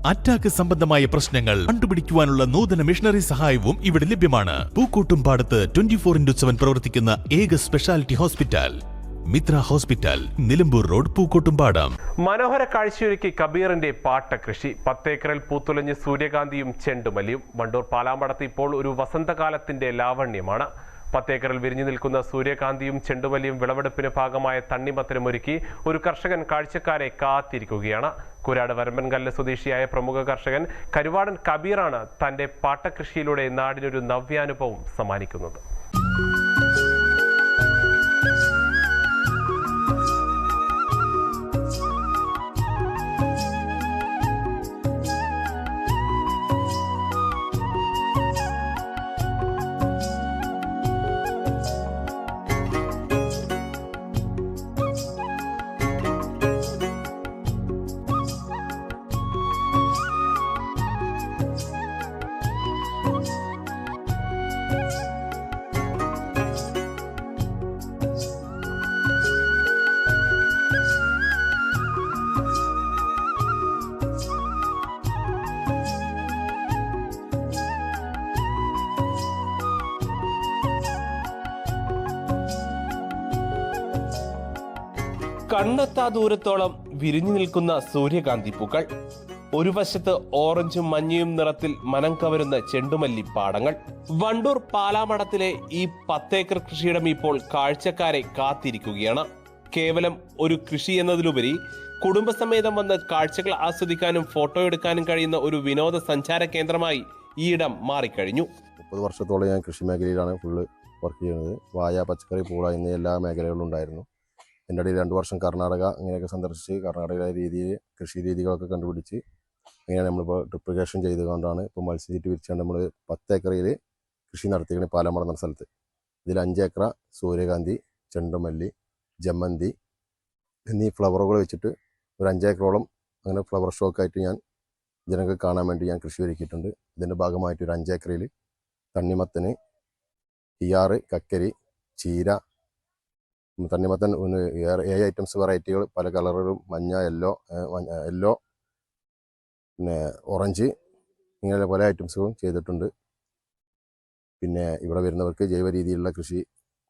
Attack സംബന്ധമായ പ്രശ്നങ്ങൾ കണ്ടുപിടിക്കുവാനുള്ള നൂതന മിഷണറി സഹായവും ഇവിടെ ലഭ്യമാണ്. പൂക്കോട്ടുംപാടത്ത് 24/7 പ്രവർത്തിക്കുന്ന ഏക speciality hospital Mitra hospital, Nilambur road, Pookkottumpadam. മനോഹര കാഴ്ചയൊരുക്കി കബീറിന്റെ പാട്ടകൃഷി. 10 ഏക്കറിൽ പൂത്തുലഞ്ഞ് സൂര്യകാന്തിയും ചെണ്ടുമല്ലിയും. വണ്ടൂർ പാലാമടത്ത് ഇപ്പോൾ ഒരു വസന്തകാലത്തിന്റെ ലാവണ്യമാണ്. 10 ഏക്കറിൽ വിരിഞ്ഞു നിൽക്കുന്ന സൂര്യകാന്തിയും ചെണ്ടുമല്ലിയും വിളവെടുപ്പിന് ഭാഗമായ തണ്ണിമത്തനും ഒരുക്കി ഒരു കർഷകൻ കാഴ്ചക്കാരെ കാത്തിരിക്കുകയാണ്. കുരാട് വരമ്പൻകല്ല് സ്വദേശിയായ പ്രമുഖ കർഷകൻ കരുവാടൻ കബീറാണ് തന്റെ പാട്ടകൃഷിയിലൂടെ നാടിനൊരു നവ്യാനുഭവം സമ്മാനിക്കുന്നത്. കണ്ണെത്താ ദൂരത്തോളം വിരിഞ്ഞു നിൽക്കുന്ന സൂര്യകാന്തി പൂക്കൾ, ഒരു വശത്ത് ഓറഞ്ചും മഞ്ഞയും നിറത്തിൽ മനം കവരുന്ന ചെണ്ടുമല്ലി പാടങ്ങൾ. വണ്ടൂർ പാലാമടത്തിലെ ഈ 10 ഏക്കർ കൃഷിയിടം ഇപ്പോൾ കാഴ്ചക്കാരെ കാത്തിരിക്കുകയാണ്. കേവലം ഒരു കൃഷി എന്നതിലുപരി കുടുംബസമേതം വന്ന് കാഴ്ചകൾ ആസ്വദിക്കാനും ഫോട്ടോ എടുക്കാനും കഴിയുന്ന ഒരു വിനോദസഞ്ചാര കേന്ദ്രമായി ഈ ഇടം മാറിക്കഴിഞ്ഞു. 30 വർഷത്തോളം ഞാൻ കൃഷി മേഖലയിലാണ് ഫുള്ള് വർക്ക് ചെയ്യുന്നത്. വായ, പച്ചക്കറി, പൂള എന്നീ എല്ലാ മേഖലകളും ഉണ്ടായിരുന്നു. എൻ്റെ ഇടയിൽ 2 വർഷം കർണാടക ഇങ്ങനെയൊക്കെ സന്ദർശിച്ച് കർണാടക രീതിയിൽ കൃഷി രീതികളൊക്കെ കണ്ടുപിടിച്ച് ഇങ്ങനെയാണ് നമ്മളിപ്പോൾ ട്രിപ്ലിക്കേഷൻ ചെയ്തുകൊണ്ടാണ് ഇപ്പോൾ മത്സ്യചീറ്റ് വിരിച്ചുകൊണ്ട് നമ്മൾ 10 ഏക്കറിൽ കൃഷി നടത്തിയിരിക്കുന്നത് പാലാമടം എന്ന സ്ഥലത്ത്. ഇതിൽ 5 ഏക്കർ സൂര്യകാന്തി, ചെണ്ടുമല്ലി, ജമന്തി എന്നീ ഫ്ലവറുകൾ വെച്ചിട്ട് ഒരു 5 ഏക്കറോളം അങ്ങനെ ഫ്ലവർ സ്റ്റോക്കായിട്ട് ഞാൻ ജനങ്ങൾക്ക് കാണാൻ വേണ്ടി ഞാൻ കൃഷി ഒരുക്കിയിട്ടുണ്ട്. ഇതിൻ്റെ ഭാഗമായിട്ട് ഒരു 5 ഏക്കറിൽ തണ്ണിമത്തന്, കിയാറ്, കക്കരി, ചീര, തണ്ണിമത്തൻ 7 ഐറ്റംസ് വെറൈറ്റികൾ, പല കളറുകളും, മഞ്ഞ, യെല്ലോ, പിന്നെ ഓറഞ്ച്, ഇങ്ങനെ പല ഐറ്റംസുകളും ചെയ്തിട്ടുണ്ട്. പിന്നെ ഇവിടെ വരുന്നവർക്ക് ജൈവ രീതിയിലുള്ള കൃഷി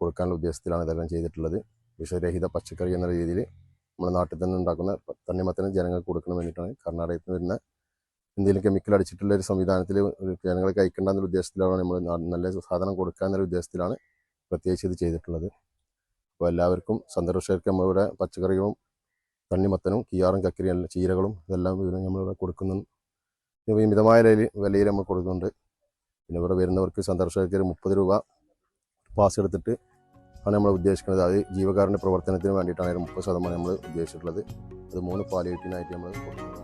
കൊടുക്കാനുള്ള ഉദ്ദേശത്തിലാണ് ഇതെല്ലാം ചെയ്തിട്ടുള്ളത്. വിഷരഹിത പച്ചക്കറി എന്ന രീതിയിൽ നമ്മുടെ നാട്ടിൽ തന്നെ ഉണ്ടാക്കുന്ന തണ്ണിമത്തന് ജനങ്ങൾക്ക് കൊടുക്കണം വേണ്ടിയിട്ടാണ്. കർണാടകത്തിൽ നിന്ന് വരുന്ന എന്തെങ്കിലും കെമിക്കൽ അടിച്ചിട്ടുള്ള ഒരു സംവിധാനത്തിൽ ജനങ്ങൾ കഴിക്കേണ്ട എന്നൊരു ഉദ്ദേശത്തിലാണ് നമ്മൾ നല്ല സാധനം കൊടുക്കുക എന്നൊരു ഉദ്ദേശത്തിലാണ് പ്രത്യേകിച്ച് ഇത് ചെയ്തിട്ടുള്ളത്. അപ്പോൾ എല്ലാവർക്കും സന്ദർശകർക്ക് നമ്മളിവിടെ പച്ചക്കറികളും തണ്ണിമത്തനും കിയാറും കക്കരിയും ചീരകളും ഇതെല്ലാം നമ്മളിവിടെ കൊടുക്കുന്നുണ്ട്. മിതമായ വിലയിൽ നമ്മൾ കൊടുക്കുന്നുണ്ട്. പിന്നെ ഇവിടെ വരുന്നവർക്ക് സന്ദർശകർക്ക് 30 രൂപ പാസ് എടുത്തിട്ട് ആണ് നമ്മൾ ഉദ്ദേശിക്കുന്നത്. അത് ജീവകാരുണ്യ പ്രവർത്തനത്തിന് വേണ്ടിയിട്ടാണ് 30% നമ്മൾ ഉദ്ദേശിച്ചിട്ടുള്ളത്. അത് 3 പാലിയേറ്റീവിനായിട്ട് നമ്മൾ കൊടുക്കുന്നത്.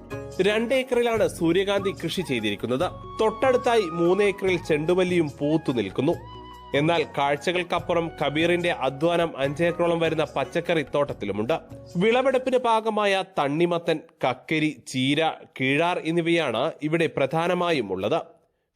2 ഏക്കറിലാണ് സൂര്യകാന്തി കൃഷി ചെയ്തിരിക്കുന്നത്. തൊട്ടടുത്തായി 3 ഏക്കറിൽ ചെണ്ടുമല്ലിയും പൂത്തു നിൽക്കുന്നു. എന്നാൽ കാഴ്ചകൾക്കപ്പുറം കബീറിന്റെ അധ്വാനം 5 ഏക്കറോളം വരുന്ന പച്ചക്കറി തോട്ടത്തിലുമുണ്ട്. വിളവെടുപ്പിന് ഭാഗമായ തണ്ണിമത്തൻ, കക്കരി, ചീര, കീഴാർ എന്നിവയാണ് ഇവിടെ പ്രധാനമായും ഉള്ളത്.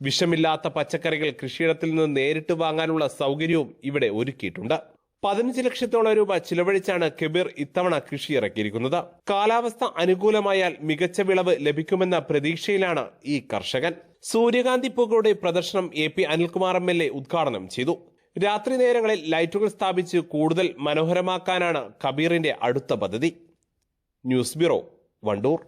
വിഷമില്ലാത്ത പച്ചക്കറികൾ കൃഷിയിടത്തിൽ നിന്ന് നേരിട്ട് വാങ്ങാനുള്ള സൗകര്യവും ഇവിടെ ഒരുക്കിയിട്ടുണ്ട്. 15 ലക്ഷത്തോളം രൂപ ചിലവഴിച്ചാണ് കബീർ ഇത്തവണ കൃഷി ഇറക്കിയിരിക്കുന്നത്. കാലാവസ്ഥ അനുകൂലമായാൽ മികച്ച വിളവ് ലഭിക്കുമെന്ന പ്രതീക്ഷയിലാണ് ഈ കർഷകൻ. സൂര്യകാന്തി പൂക്കളുടെ പ്രദർശനം AP അനിൽകുമാർ MLA ഉദ്ഘാടനം ചെയ്തു. രാത്രി നേരങ്ങളിൽ ലൈറ്റുകൾ സ്ഥാപിച്ച് കൂടുതൽ മനോഹരമാക്കാനാണ് കബീറിന്റെ അടുത്ത പദ്ധതി. News bureau, Wandoor.